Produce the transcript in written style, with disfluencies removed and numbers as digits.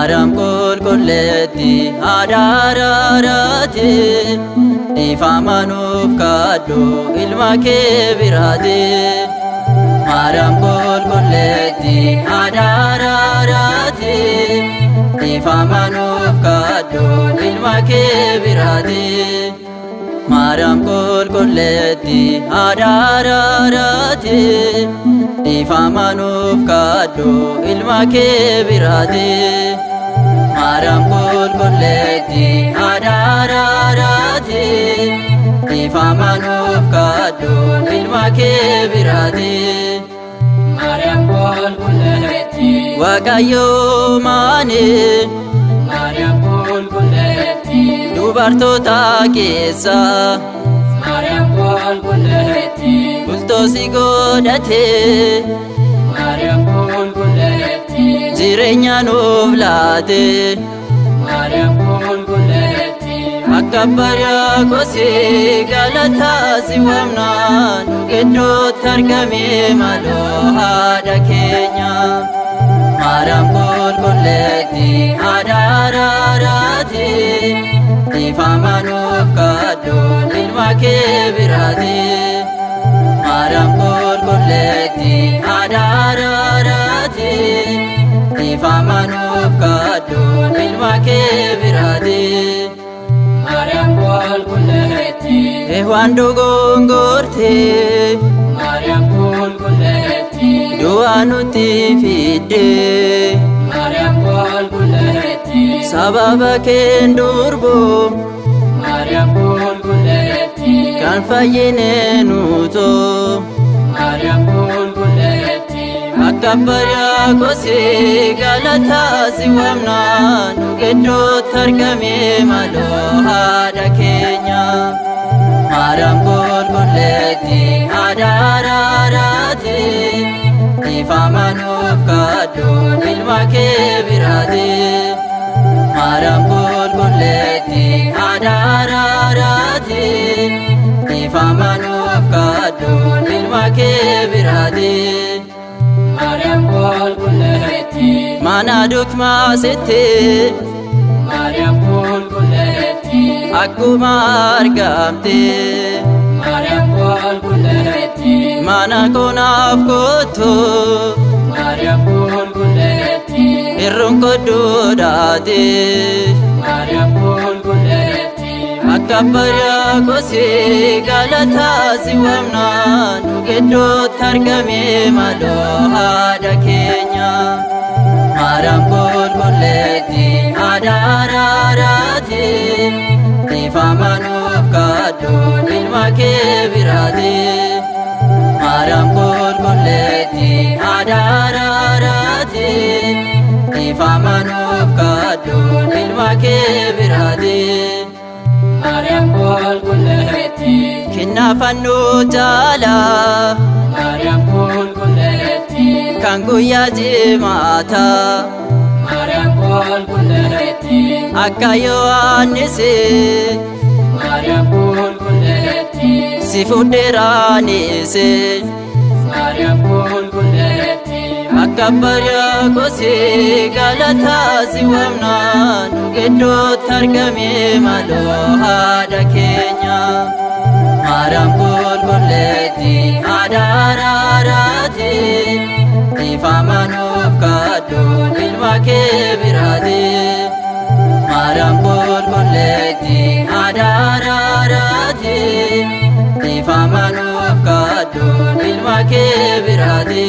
Maram qulqulleetti araaraaraati Ifaamanuuf kaadhu ilma kee biraati Maram qulqulleetti araaraaraati Ifaamanuuf kaadhu ilma kee biraati Maram qulqulleetti araaraaraati Ifaamanuuf kaadhu ilma kee biraati Maram qulqulleetti araaraaraati Ifaamanuuf kaadhu ilma kee biraati Maram qulqulleetti Waaqayyo maani Maram qulqulleetti dubartoota keessa Maram qulqulleetti bultoo si godhate Maram qulqulleetti jireenya nuuf laate Maram qulqulleetti akka bariyaa kosii galataa si waamna nu gidduutti argame maloo haadha keenya Maram qulqulleetti araaraaraati Ifaamanuuf kaadhu ilma kee biraati Maram qulqulleetti araaraaraati Ifaamanuuf kaadhu ilma kee biraati Maram qulqulleetti Waan dogongorte Maram qulqulleetti du'a nutti fidde Maram qulqulleetti sababa keen durboo Maram qulqulleetti kan fayyine nuutoo Maram qulqulleetti akka bariyaa kosii galataa si waamna nu gidduutti argame maloo haadha keenya Maram qulqulleetti araaraaraati Ifaamanuuf kaadhu ilma kee biraati Maram qulqulleetti araaraaraati Ifaamanuuf kaadhu ilma kee biraati Maram qulqulleetti Mana dukmaasitti Maram qulqulleetti akkuma argamte Maram qulqulleetti mana konaaf kottu Maram qulqulleetti irruun kodduudhaati Maram qulqulleetti akka bariyaa kosii galataa si waamna nu gidduutti argame maloo haadha keenya Maram qulqulleetti araaraaraati Ifaamanuuf kaadhu ilma kee biraati Maram qulqulleetti araaraaraati Ifaamanuuf kaadhu ilma kee biraati Maram qulqulleetti Kennaa fannoo jaalaa Maram qulqulleetti kan guyyaa jimaataa Maram qulqulleetti akka Yohaannisi Maram qulqulleetti si fuudheeraanis Maram qulqulleetti akka bariyaa kosii galataa si waamna nu gidduutti argame maloo haadha keenya Maram qulqulleetti araaraaraati Ifaamanuuf kaadhu ilma kee biraati Maram qulqulleetti araaraaraati Ifaamanuuf kaadhu ilma kee biraati